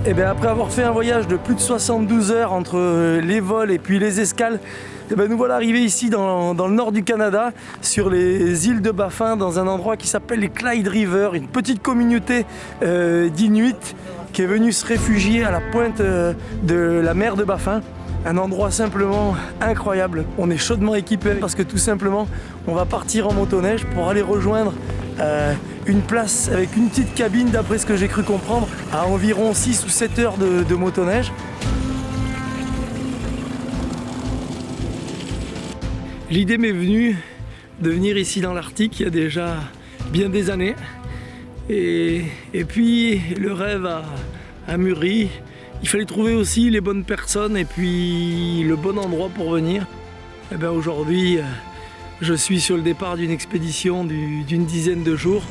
Et bien après avoir fait un voyage de plus de 72 heures entre les vols et puis les escales, et ben nous voilà arrivés ici dans le nord du Canada, sur les îles de Baffin, dans un endroit qui s'appelle les Clyde River, une petite communauté d'Inuits qui est venue se réfugier à la pointe de la mer de Baffin. Un endroit simplement incroyable. On est chaudement équipés parce que tout simplement on va partir en motoneige pour aller rejoindre une place avec une petite cabine, d'après ce que j'ai cru comprendre, à environ 6 ou 7 heures de motoneige. L'idée m'est venue de venir ici dans l'Arctique il y a déjà bien des années. Et puis le rêve a mûri. Il fallait trouver aussi les bonnes personnes et puis le bon endroit pour venir. Et bien aujourd'hui, je suis sur le départ d'une expédition d'une dizaine de jours.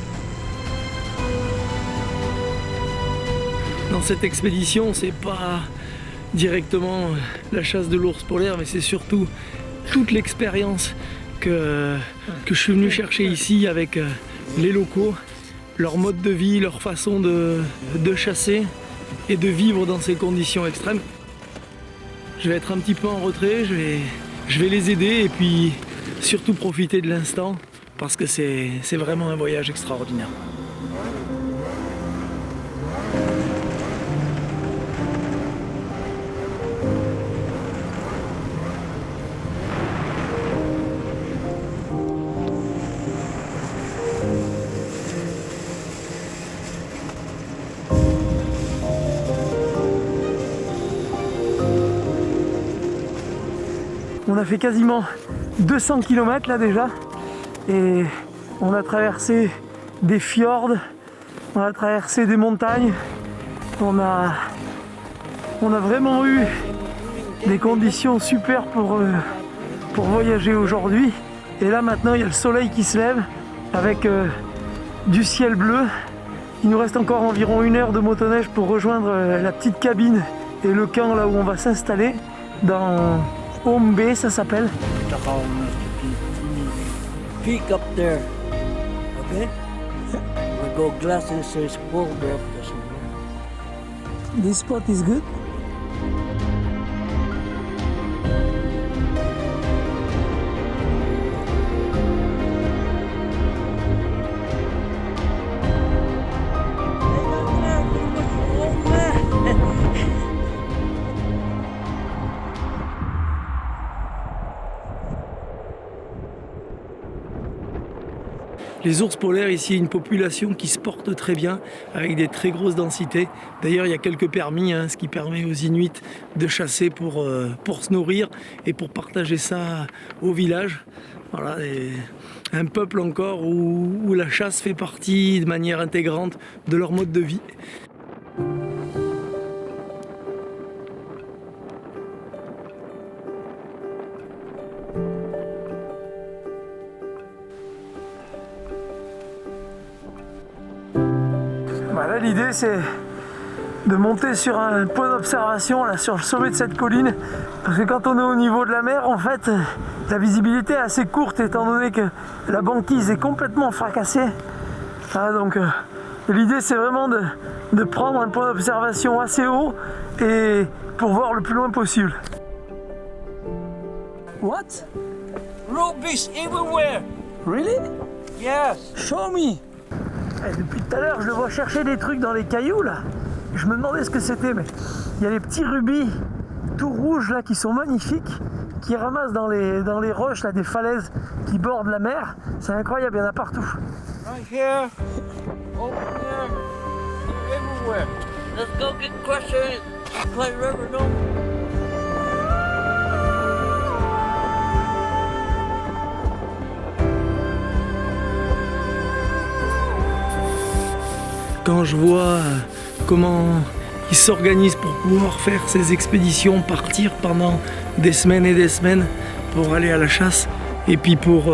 Dans cette expédition, c'est pas directement la chasse de l'ours polaire, mais c'est surtout toute l'expérience que je suis venu chercher ici avec les locaux, leur mode de vie, leur façon de chasser et de vivre dans ces conditions extrêmes. Je vais être un petit peu en retrait, je vais les aider et puis surtout profiter de l'instant parce que c'est vraiment un voyage extraordinaire. On a fait quasiment 200 km là déjà et on a traversé des fjords, on a traversé des montagnes, on a vraiment eu des conditions super pour voyager aujourd'hui. Et là maintenant il y a le soleil qui se lève avec du ciel bleu. Il nous reste encore environ 1 heure de motoneige pour rejoindre la petite cabine et le camp là où on va s'installer dans Home Bay, ça s'appelle. Peak up there, okay? We go glasses, says full breakfast. This spot is good. Les ours polaires, ici, il y a une population qui se porte très bien, avec des très grosses densités. D'ailleurs, il y a quelques permis, ce qui permet aux Inuits de chasser pour se nourrir et pour partager ça au village. Voilà, un peuple encore où la chasse fait partie de manière intégrante de leur mode de vie. Là, l'idée c'est de monter sur un point d'observation là sur le sommet de cette colline, parce que quand on est au niveau de la mer, en fait la visibilité est assez courte étant donné que la banquise est complètement fracassée. Donc l'idée c'est vraiment de prendre un point d'observation assez haut et pour voir le plus loin possible. What? Rubies everywhere. Really? Yes. Show me. Depuis tout à l'heure, je le vois chercher des trucs dans les cailloux là. Je me demandais ce que c'était, mais il y a les petits rubis tout rouges là qui sont magnifiques, qui ramassent dans les roches là, des falaises qui bordent la mer. C'est incroyable, il y en a partout. Right here, over there, everywhere. Let's go get crushed and play river, no? Quand je vois comment ils s'organisent pour pouvoir faire ces expéditions, partir pendant des semaines et des semaines pour aller à la chasse et puis pour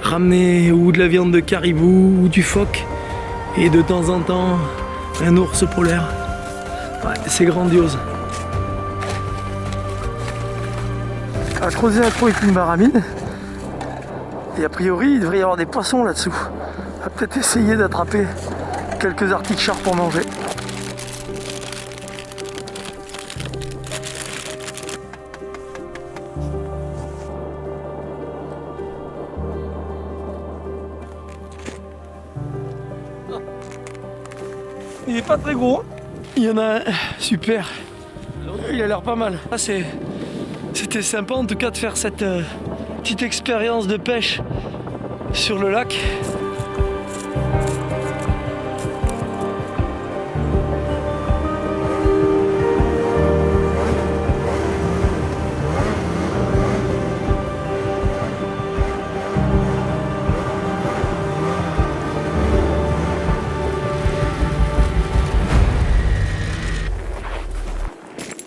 ramener ou de la viande de caribou ou du phoque et de temps en temps un ours polaire. Ouais, c'est grandiose. On va creuser un trou avec une baramine et a priori il devrait y avoir des poissons là-dessous. On va peut-être essayer d'attraper quelques articles chars pour manger. Il est pas très gros. Il y en a un, super. Il a l'air pas mal. Ah, c'était sympa en tout cas de faire cette petite expérience de pêche sur le lac.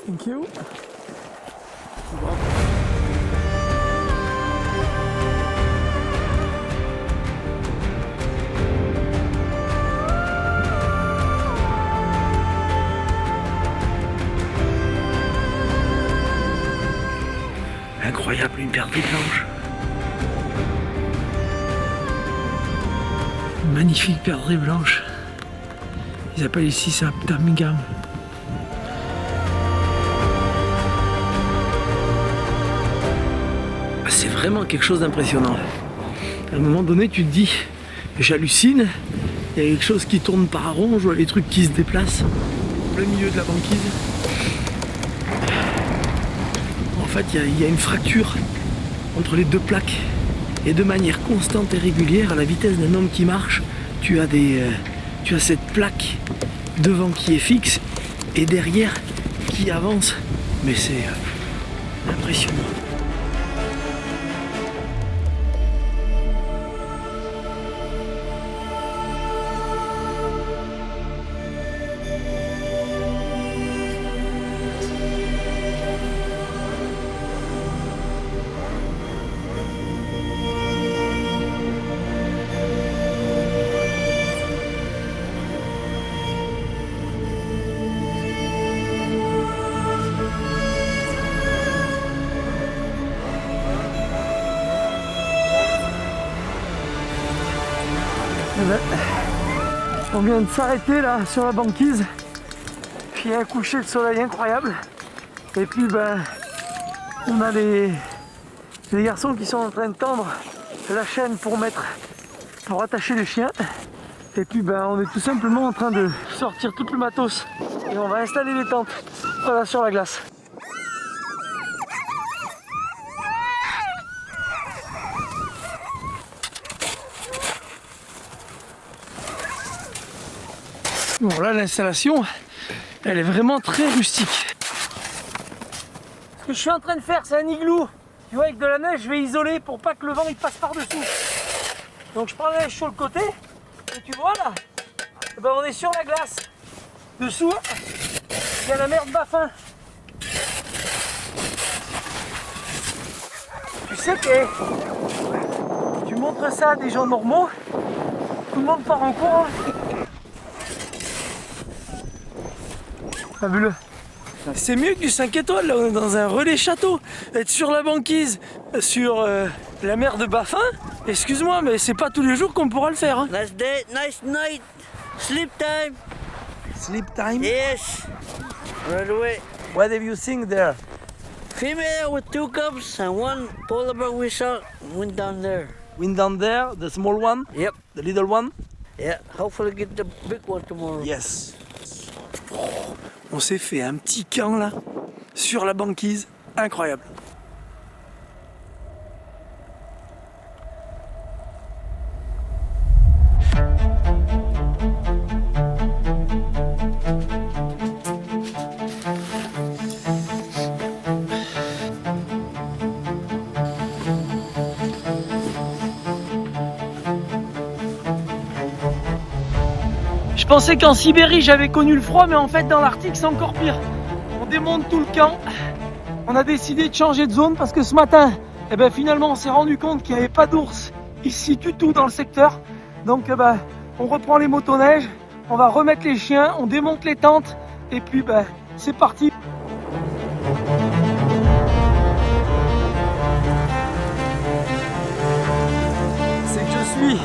Thank you. Incroyable, une perdrix blanche. Magnifique perdrix blanche. Ils appellent ici ça ptarmigan. C'est vraiment quelque chose d'impressionnant. À un moment donné, tu te dis, j'hallucine, il y a quelque chose qui tourne par rond, je vois les trucs qui se déplacent au plein milieu de la banquise. En fait, il y a une fracture entre les deux plaques. Et de manière constante et régulière, à la vitesse d'un homme qui marche, tu as cette plaque devant qui est fixe et derrière qui avance. Mais c'est impressionnant. On vient de s'arrêter là sur la banquise, puis il y a un coucher de soleil incroyable, et puis on a les garçons qui sont en train de tendre la chaîne pour attacher les chiens, et puis on est tout simplement en train de sortir tout le matos et on va installer les tentes, voilà, sur la glace. Bon, là, l'installation, elle est vraiment très rustique. Ce que je suis en train de faire, c'est un igloo. Tu vois, avec de la neige, je vais isoler pour pas que le vent il passe par-dessous. Donc je prends la neige sur le côté, et tu vois là, on est sur la glace. Dessous, il y a la mer de Baffin. Tu sais que tu montres ça à des gens normaux, tout le monde part en courant. Fabuleux. C'est mieux que du 5 étoiles, là on est dans un relais château. Être sur la banquise, sur la mer de Baffin, excuse-moi, mais c'est pas tous les jours qu'on pourra le faire. Hein. Nice day, nice night, sleep time. Sleep time? Yes, right away. What have you seen there? Female with 2 cubs and 1 polar bear we saw went down there. Wind down there, the small one? Yep. The little one? Yeah, hopefully get the big one tomorrow. Yes. On s'est fait un petit camp là, sur la banquise, incroyable. Je pensais qu'en Sibérie j'avais connu le froid, mais en fait dans l'Arctique c'est encore pire. On démonte tout le camp. On a décidé de changer de zone parce que ce matin, finalement on s'est rendu compte qu'il n'y avait pas d'ours ici du tout dans le secteur. Donc on reprend les motoneiges, on va remettre les chiens, on démonte les tentes et puis c'est parti. C'est que je suis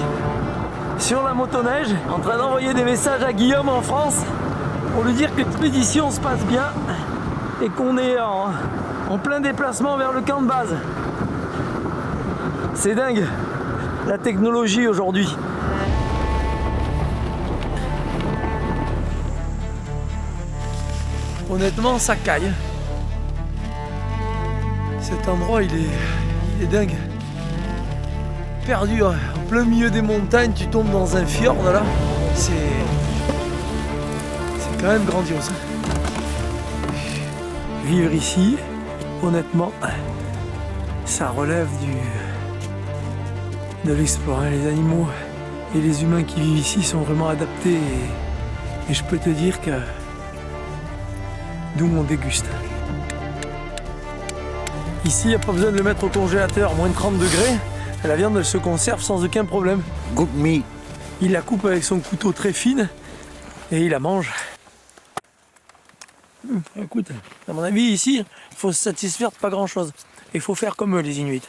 sur la motoneige, en train d'envoyer des messages à Guillaume en France pour lui dire que l'expédition se passe bien et qu'on est en plein déplacement vers le camp de base. C'est dingue, la technologie aujourd'hui. honnêtement, ça caille. Cet endroit, il est dingue. Perdu en plein milieu des montagnes, tu tombes dans un fjord là. C'est quand même grandiose. Vivre ici, honnêtement, ça relève de l'explorer. Les animaux et les humains qui vivent ici sont vraiment adaptés et je peux te dire que d'où on déguste. Ici, il n'y a pas besoin de le mettre au congélateur, moins de 30 degrés. La viande, elle se conserve sans aucun problème. Good meat. Il la coupe avec son couteau très fine et il la mange. Écoute, à mon avis, ici, il faut se satisfaire de pas grand-chose. Il faut faire comme eux, les Inuits.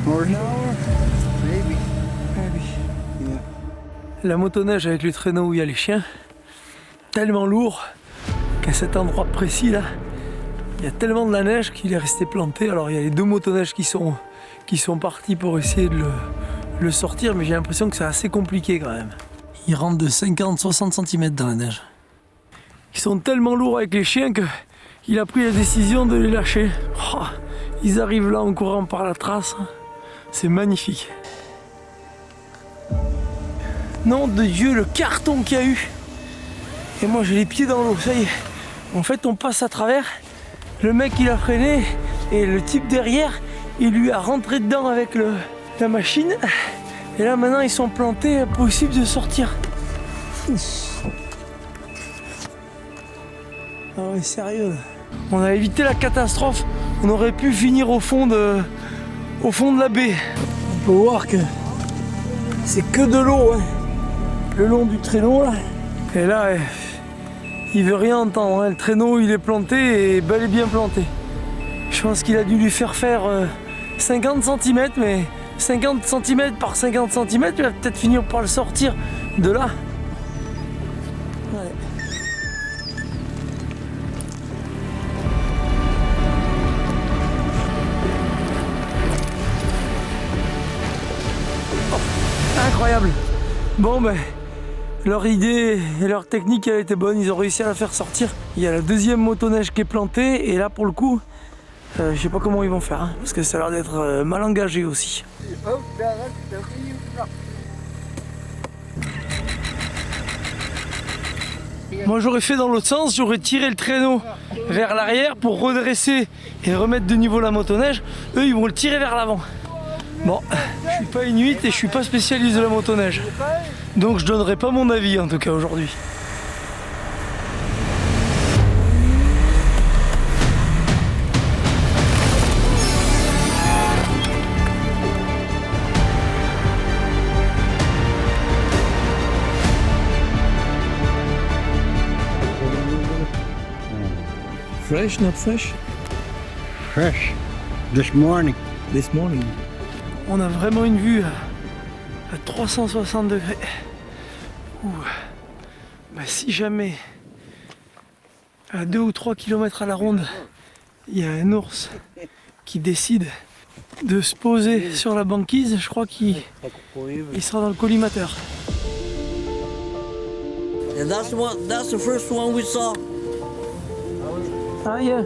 More an hour? Maybe. Yeah. La motoneige avec le traîneau où il y a les chiens, tellement lourd qu'à cet endroit précis là, il y a tellement de la neige qu'il est resté planté. Alors il y a les deux motoneiges qui sont partis pour essayer de le sortir, mais j'ai l'impression que c'est assez compliqué quand même. Ils rentrent de 50-60 cm dans la neige. Ils sont tellement lourds avec les chiens qu'il a pris la décision de les lâcher. Oh, ils arrivent là en courant par la trace. C'est magnifique. Nom de Dieu, le carton qu'il y a eu. Et moi j'ai les pieds dans l'eau, ça y est. En fait on passe à travers. Le mec il a freiné et le type derrière il lui a rentré dedans avec la machine. Et là maintenant ils sont plantés, impossible de sortir. Ah ouais, sérieux là. On a évité la catastrophe. On aurait pu finir au fond de la baie. On peut voir que c'est que de l'eau, hein, le long du traîneau là. Et là, il veut rien entendre, hein. Le traîneau il est planté et bel et bien planté. Je pense qu'il a dû lui faire 50 cm, mais 50 cm par 50 cm, il va peut-être finir par le sortir de là. Ouais. Oh, incroyable. Bon ben, leur idée et leur technique a été bonne, ils ont réussi à la faire sortir. Il y a la deuxième motoneige qui est plantée et là pour le coup, je sais pas comment ils vont faire, hein, parce que ça a l'air d'être mal engagé aussi. Moi j'aurais fait dans l'autre sens, j'aurais tiré le traîneau vers l'arrière pour redresser et remettre de niveau la motoneige. Eux ils vont le tirer vers l'avant. Bon, je suis pas inuit et je suis pas spécialiste de la motoneige. Donc je donnerai pas mon avis en tout cas aujourd'hui. Fresh, not fresh? Fresh. This morning. This morning. On a vraiment une vue à 360 degrés. Ouh. Bah, si jamais à 2 ou 3 km à la ronde, il y a un ours qui décide de se poser sur la banquise, je crois qu'il sera dans le collimateur. And that's the first one we saw. Ah yeah.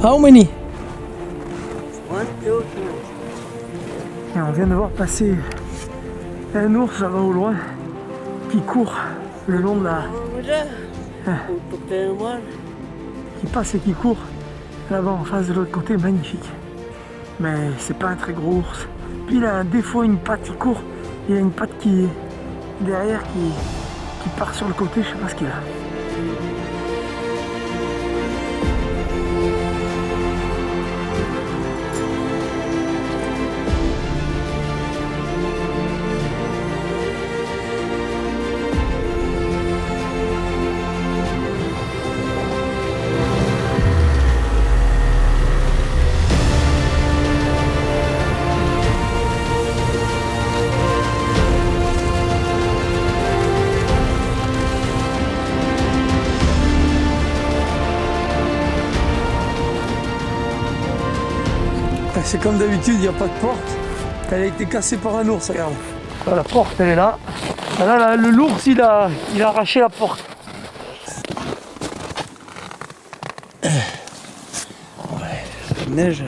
How many? 1, 2, 3. Et on vient de voir passer un ours là-bas au loin qui court le long de la... qui passe et qui court là-bas en face de l'autre côté, magnifique. Mais c'est pas un très gros ours. Puis il a un défaut, une patte, il court, il a une patte qui derrière qui part sur le côté, je sais pas ce qu'il a. C'est comme d'habitude, il n'y a pas de porte. Elle a été cassée par un ours, regarde. Là, la porte, elle est là. Là, l'ours, il a arraché la porte. Ouais, la neige, j'ai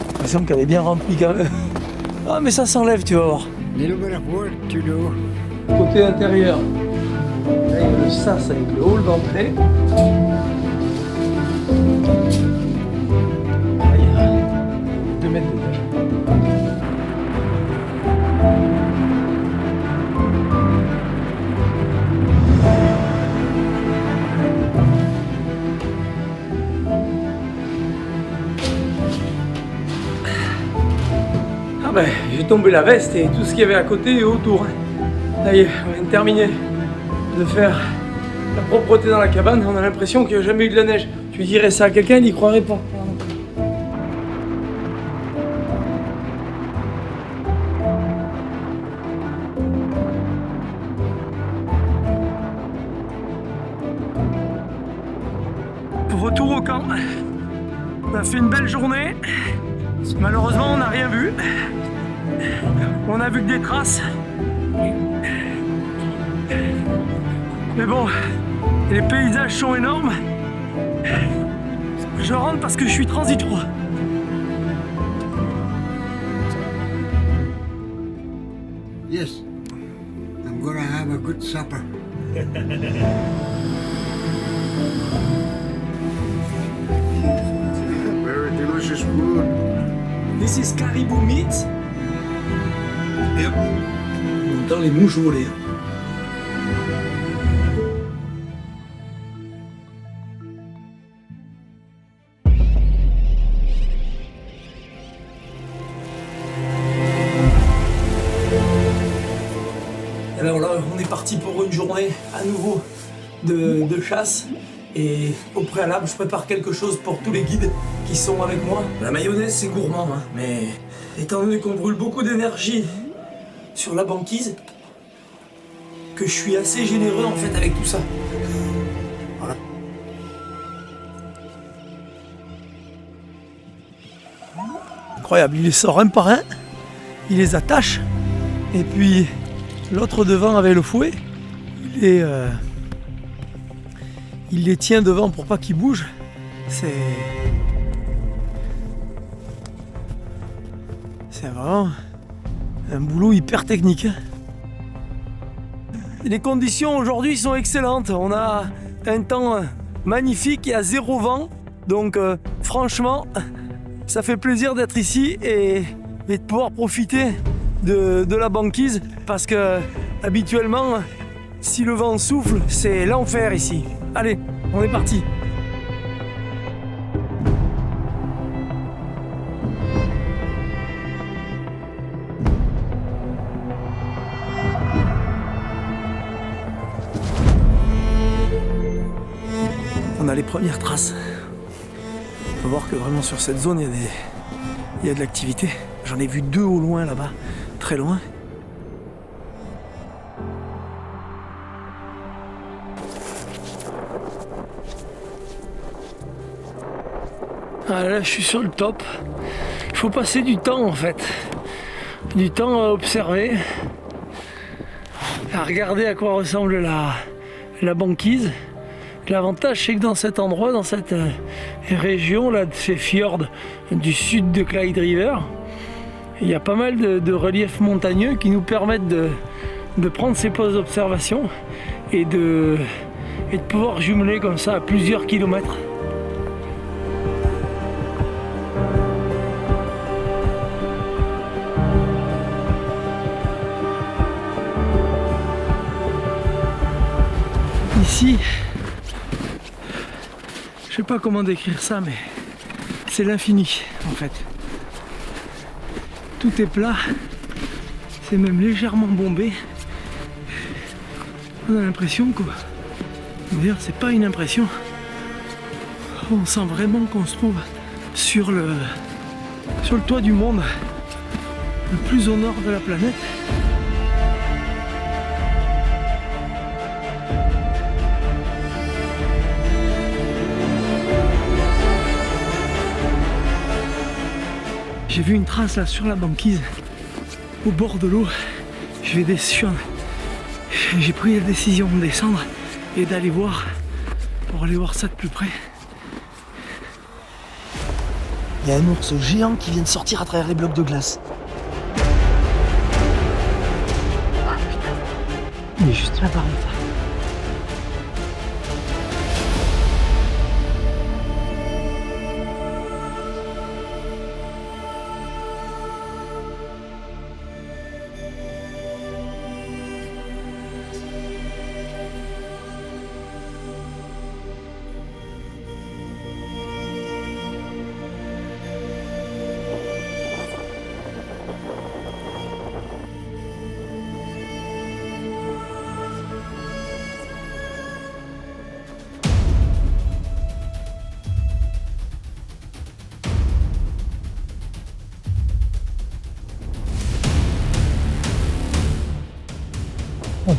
l'impression qu'elle est bien remplie quand même. Ah, mais ça s'enlève, tu vas voir. Little bit of work to do. Côté intérieur, là, il y a le sas avec le hall d'entrée. Là, il y a 2 mètres de neige. Ah ben, j'ai tombé la veste et tout ce qu'il y avait à côté et autour. Ça y est, on vient de terminer de faire la propreté dans la cabane. On a l'impression qu'il n'y a jamais eu de la neige. Tu dirais ça à quelqu'un, il n'y croirait pas. Retour au camp. On a fait une belle journée. Malheureusement, on n'a rien vu. On a vu que des traces. Mais bon, les paysages sont énormes. Je rentre parce que je suis transit froid. Yes, I'm gonna have a good supper. Very delicious food. This is caribou meat. Yep. On entend les mouches voler. Alors là, on est parti pour une journée à nouveau de chasse. Et au préalable, je prépare quelque chose pour tous les guides qui sont avec moi. La mayonnaise, c'est gourmand, hein, mais étant donné qu'on brûle beaucoup d'énergie sur la banquise, que je suis assez généreux en fait avec tout ça. Voilà. Incroyable, il les sort un par un, il les attache, et puis l'autre devant avec le fouet, il les tient devant pour pas qu'ils bougent. C'est vraiment un boulot hyper technique. Les conditions aujourd'hui sont excellentes. On a un temps magnifique et à 0 vent. Donc franchement, ça fait plaisir d'être ici et de pouvoir profiter de la banquise. Parce que habituellement, si le vent souffle, c'est l'enfer ici. Allez, on est parti. On a les premières traces. On peut voir que vraiment sur cette zone, il y a de l'activité. J'en ai vu 2 au loin là-bas, très loin. Ah là, je suis sur le top. Il faut passer du temps en fait. Du temps à observer, à regarder à quoi ressemble la banquise. L'avantage, c'est que dans cet endroit, dans cette région là, de ces fjords du sud de Clyde River, il y a pas mal de reliefs montagneux qui nous permettent de prendre ces postes d'observation et de pouvoir jumeler comme ça à plusieurs kilomètres. Ici, je sais pas comment décrire ça, mais c'est l'infini en fait. Tout est plat, c'est même légèrement bombé. On a l'impression que, d'ailleurs c'est pas une impression, on sent vraiment qu'on se trouve sur le toit du monde, le plus au nord de la planète. J'ai vu une trace là sur la banquise, au bord de l'eau. J'ai pris la décision de descendre et d'aller voir, pour aller voir ça de plus près. Il y a un ours géant qui vient de sortir à travers les blocs de glace. Il est juste là par contre.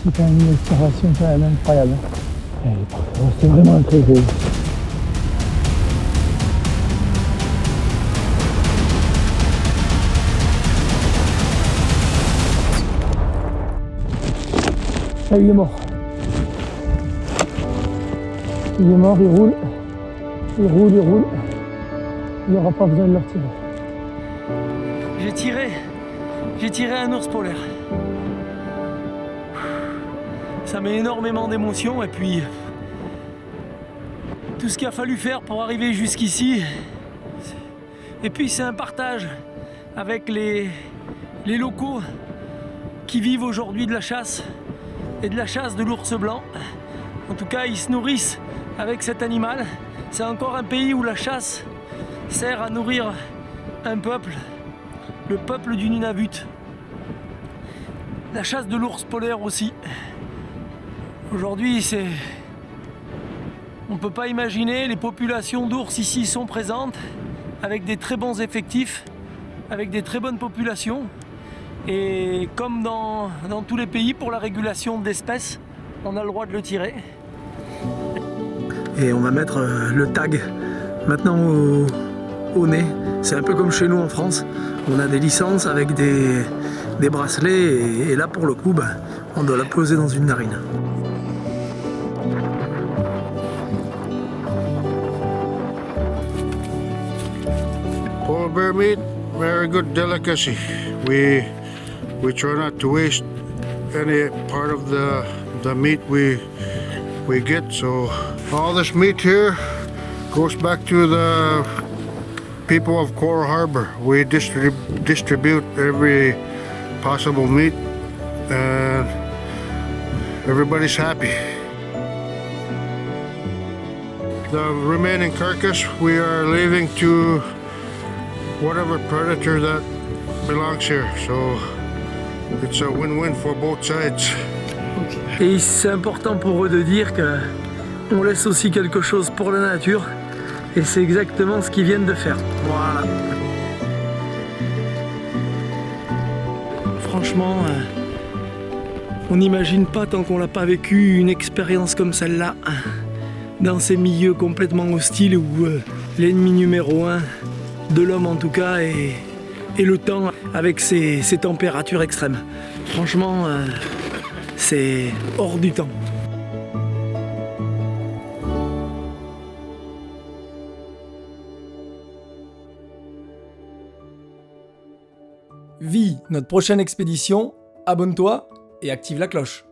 C'est quand même une observation quand même incroyable. C'est vraiment très beau. Ah, il est mort. Il est mort, il roule. Il roule. Il n'y aura pas besoin de le retirer. J'ai tiré un ours polaire. Ça met énormément d'émotions et puis tout ce qu'il a fallu faire pour arriver jusqu'ici. Et puis c'est un partage avec les locaux qui vivent aujourd'hui de la chasse et de la chasse de l'ours blanc. En tout cas, ils se nourrissent avec cet animal. C'est encore un pays où la chasse sert à nourrir un peuple, le peuple du Nunavut. La chasse de l'ours polaire aussi. Aujourd'hui, on ne peut pas imaginer, les populations d'ours ici sont présentes, avec des très bons effectifs, avec des très bonnes populations. Et comme dans tous les pays, pour la régulation d'espèces, on a le droit de le tirer. Et on va mettre le tag maintenant au nez. C'est un peu comme chez nous en France. On a des licences avec des bracelets et là pour le coup, on doit la poser dans une narine. Polar bear meat, very good delicacy. We try not to waste any part of the meat we get. So all this meat here goes back to the people of Coral Harbor. We distribute every possible meat, and everybody's happy. The remaining carcass we are leaving to whatever predator that belongs here. So it's a win-win for both sides. Et c'est important pour eux de dire qu'on laisse aussi quelque chose pour la nature. Et c'est exactement ce qu'ils viennent de faire. Voilà. Franchement, on n'imagine pas tant qu'on l'a pas vécu une expérience comme celle-là. Dans ces milieux complètement hostiles où l'ennemi numéro 1 de l'homme en tout cas et le temps avec ces températures extrêmes. Franchement, c'est hors du temps. Vis notre prochaine expédition, abonne-toi et active la cloche.